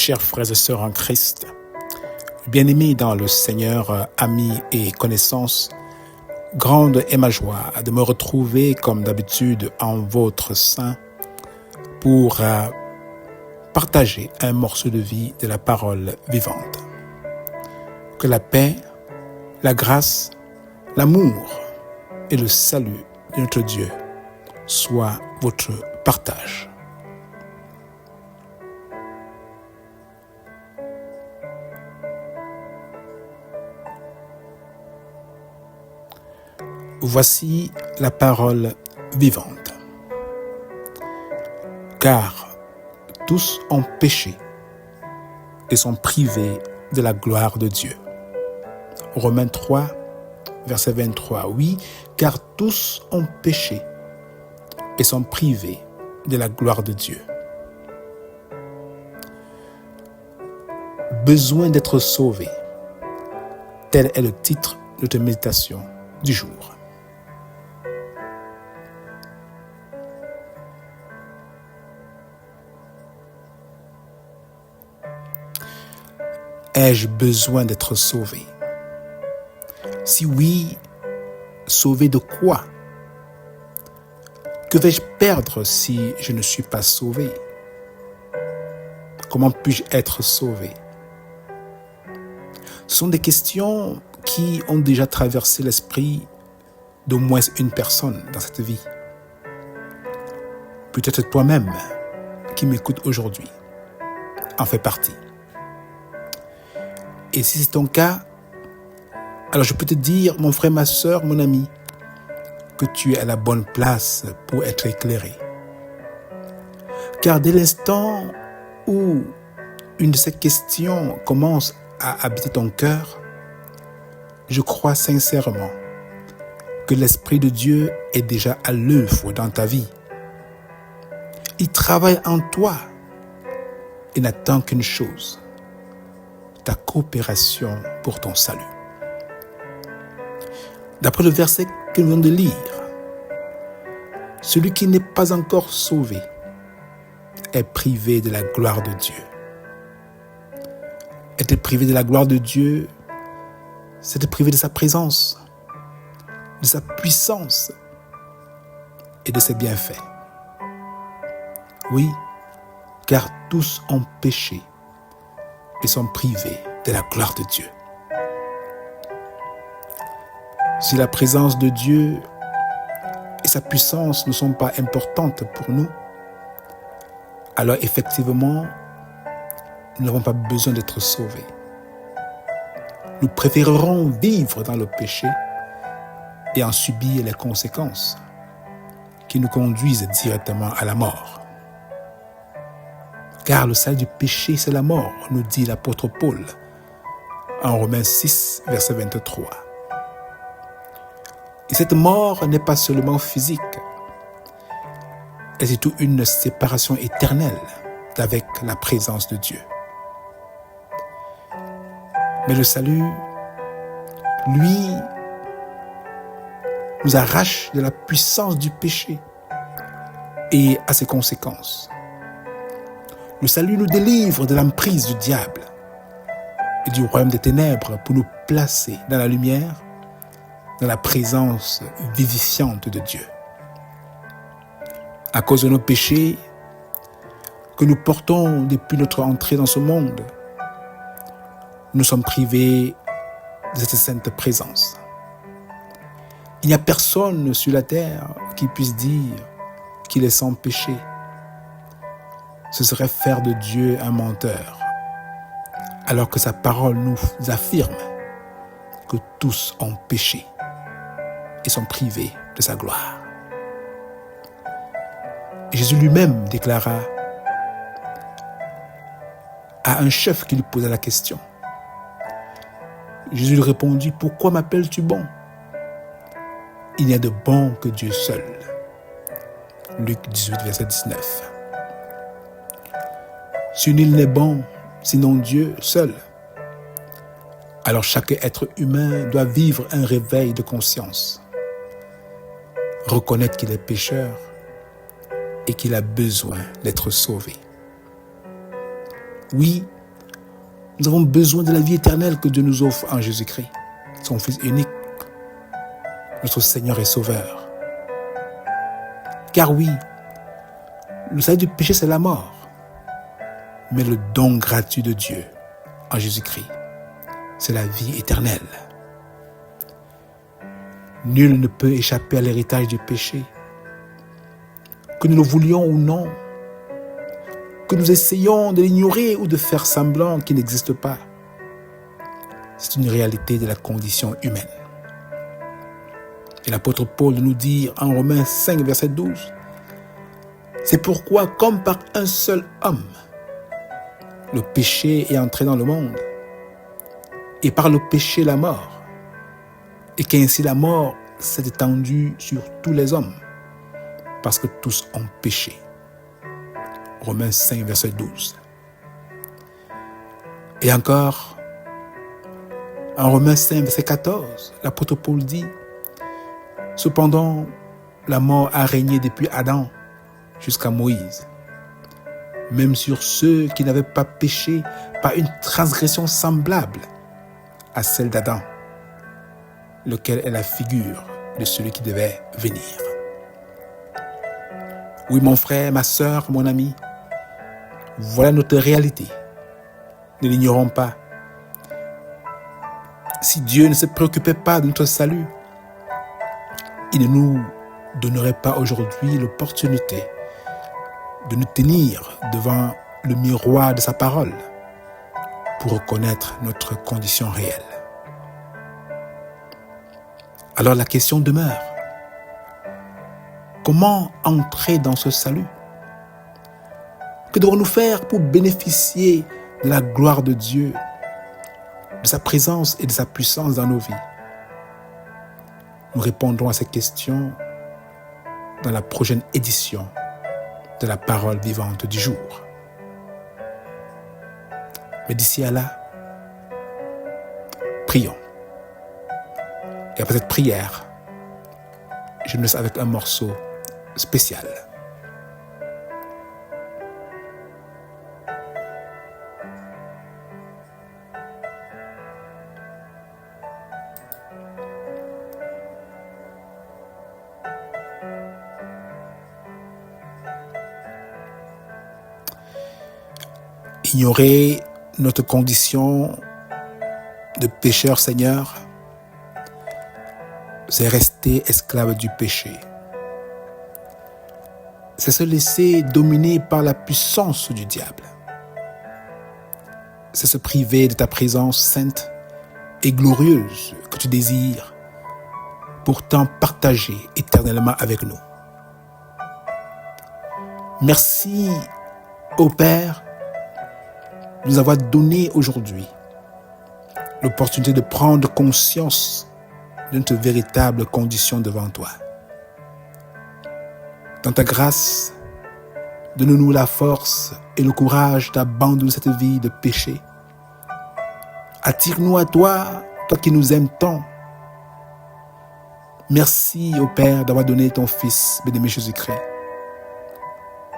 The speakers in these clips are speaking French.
Chers frères et sœurs en Christ, bien-aimés dans le Seigneur, amis et connaissances, grande est ma joie de me retrouver comme d'habitude en votre sein pour partager un morceau de vie de la parole vivante. Que la paix, la grâce, l'amour et le salut de notre Dieu soient votre partage. Voici la parole vivante. Car tous ont péché et sont privés de la gloire de Dieu. Romains 3, verset 23. Oui, car tous ont péché et sont privés de la gloire de Dieu. Besoin d'être sauvé. Tel est le titre de notre méditation du jour. Ai-je besoin d'être sauvé? Si oui, sauvé de quoi? Que vais-je perdre si je ne suis pas sauvé? Comment puis-je être sauvé? Ce sont des questions qui ont déjà traversé l'esprit d'au moins une personne dans cette vie. Peut-être toi-même qui m'écoutes aujourd'hui en fait partie. Et si c'est ton cas, alors je peux te dire, mon frère, ma sœur, mon ami, que tu es à la bonne place pour être éclairé. Car dès l'instant où une de ces questions commence à habiter ton cœur, je crois sincèrement que l'Esprit de Dieu est déjà à l'œuvre dans ta vie. Il travaille en toi et n'attend qu'une chose: ta coopération pour ton salut. D'après le verset que nous venons de lire, celui qui n'est pas encore sauvé est privé de la gloire de Dieu. Être privé de la gloire de Dieu, c'est être privé de sa présence, de sa puissance et de ses bienfaits. Oui, car tous ont péché et sont privés de la gloire de Dieu. Si la présence de Dieu et sa puissance ne sont pas importantes pour nous, alors effectivement, nous n'avons pas besoin d'être sauvés. Nous préférerons vivre dans le péché et en subir les conséquences qui nous conduisent directement à la mort. Car le salaire du péché, c'est la mort, nous dit l'apôtre Paul en Romains 6, verset 23. Et cette mort n'est pas seulement physique, elle est surtout une séparation éternelle avec la présence de Dieu. Mais le salut, lui, nous arrache de la puissance du péché et à ses conséquences. Le salut nous délivre de l'emprise du diable et du royaume des ténèbres pour nous placer dans la lumière, dans la présence vivifiante de Dieu. À cause de nos péchés que nous portons depuis notre entrée dans ce monde, nous sommes privés de cette sainte présence. Il n'y a personne sur la terre qui puisse dire qu'il est sans péché. Ce serait faire de Dieu un menteur, alors que sa parole nous affirme que tous ont péché et sont privés de sa gloire. Jésus lui-même déclara à un chef qui lui posa la question. Jésus lui répondit: pourquoi m'appelles-tu bon? Il n'y a de bon que Dieu seul. Luc 18, verset 19. Si nul n'est bon, sinon Dieu seul, alors chaque être humain doit vivre un réveil de conscience, reconnaître qu'il est pécheur et qu'il a besoin d'être sauvé. Oui, Nous avons besoin de la vie éternelle que Dieu nous offre en Jésus-Christ, son Fils unique, notre Seigneur et Sauveur. Car oui, le salut du péché, c'est la mort. Mais le don gratuit de Dieu en Jésus-Christ, c'est la vie éternelle. Nul ne peut échapper à l'héritage du péché. Que nous le voulions ou non, que nous essayions de l'ignorer ou de faire semblant qu'il n'existe pas, c'est une réalité de la condition humaine. Et l'apôtre Paul nous dit en Romains 5, verset 12, « C'est pourquoi, comme par un seul homme, le péché est entré dans le monde, et par le péché la mort, et qu'ainsi la mort s'est étendue sur tous les hommes, parce que tous ont péché. » Romains 5, verset 12. Et encore, en Romains 5, verset 14, l'apôtre Paul dit, « Cependant, la mort a régné depuis Adam jusqu'à Moïse, même sur ceux qui n'avaient pas péché par une transgression semblable à celle d'Adam, lequel est la figure de celui qui devait venir. » Oui, mon frère, ma sœur, mon ami, voilà notre réalité. Ne l'ignorons pas. Si Dieu ne se préoccupait pas de notre salut, il ne nous donnerait pas aujourd'hui l'opportunité de nous tenir devant le miroir de sa parole pour reconnaître notre condition réelle. Alors la question demeure, comment entrer dans ce salut? Que devons-nous faire pour bénéficier de la gloire de Dieu, de sa présence et de sa puissance dans nos vies? Nous répondrons à ces questions dans la prochaine édition de la parole vivante du jour. Mais d'ici à là, prions. Et après cette prière, je nous laisse avec un morceau spécial. Ignorer notre condition de pécheur, Seigneur, c'est rester esclave du péché. C'est se laisser dominer par la puissance du diable. C'est se priver de ta présence sainte et glorieuse que tu désires, pourtant partager éternellement avec nous. Merci, ô Père, de nous avoir donné aujourd'hui l'opportunité de prendre conscience de notre véritable condition devant toi. Dans ta grâce, donne-nous la force et le courage d'abandonner cette vie de péché. Attire-nous à toi, toi qui nous aimes tant. Merci au Père d'avoir donné ton Fils, bien-aimé Jésus-Christ,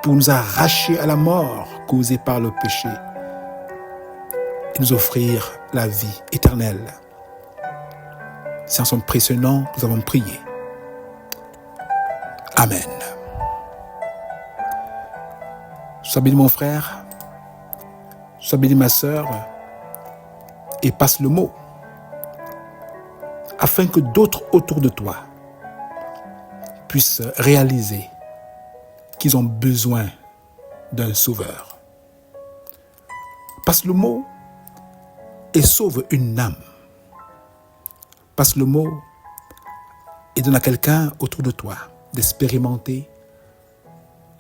pour nous arracher à la mort causée par le péché et nous offrir la vie éternelle. C'est en son précieux nom que nous avons prié. Amen. Sois béni mon frère, sois béni ma sœur, et passe le mot, afin que d'autres autour de toi puissent réaliser qu'ils ont besoin d'un sauveur. Passe le mot et sauve une âme. Passe le mot et donne à quelqu'un autour de toi d'expérimenter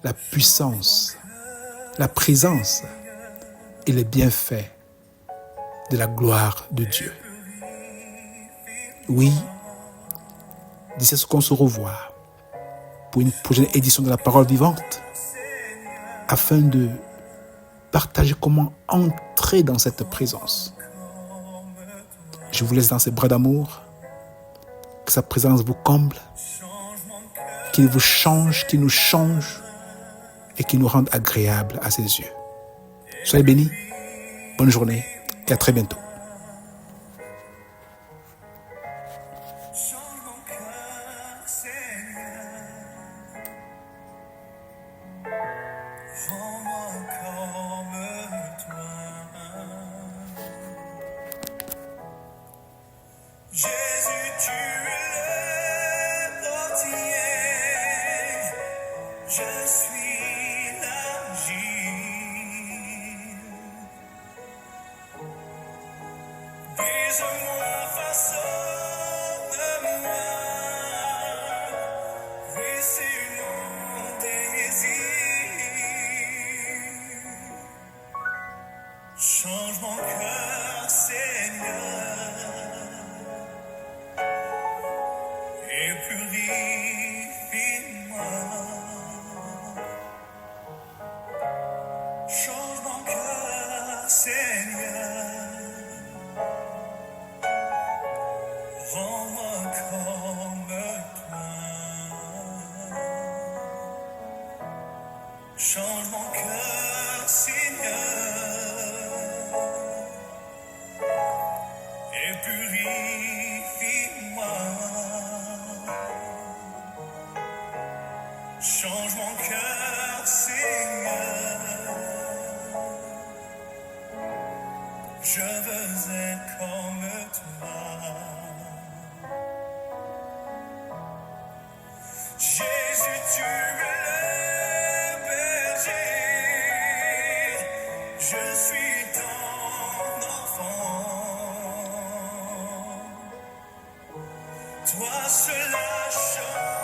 la puissance, la présence et les bienfaits de la gloire de Dieu. Oui, d'ici à ce qu'on se revoit pour une prochaine édition de la parole vivante, afin de partager comment entrer dans cette présence. Je vous laisse dans ses bras d'amour, que sa présence vous comble, qu'il vous change, qu'il nous change et qu'il nous rende agréables à ses yeux. Soyez bénis, bonne journée, et à très bientôt. Change mon cœur, Seigneur. Rends-moi comme toi. Jésus, tu es le portier. Je suis l'argile. Brise-moi, façonne-moi. Oui, c'est mon désir. Change mon cœur, Seigneur, et purifie-moi. Change mon cœur, Seigneur, rends-moi comme toi. Change mon cœur, Seigneur, et purifie-moi. Change mon cœur, Seigneur, je veux être comme toi. Jésus, tu es le berger, je suis ton enfant. Toi seul chante.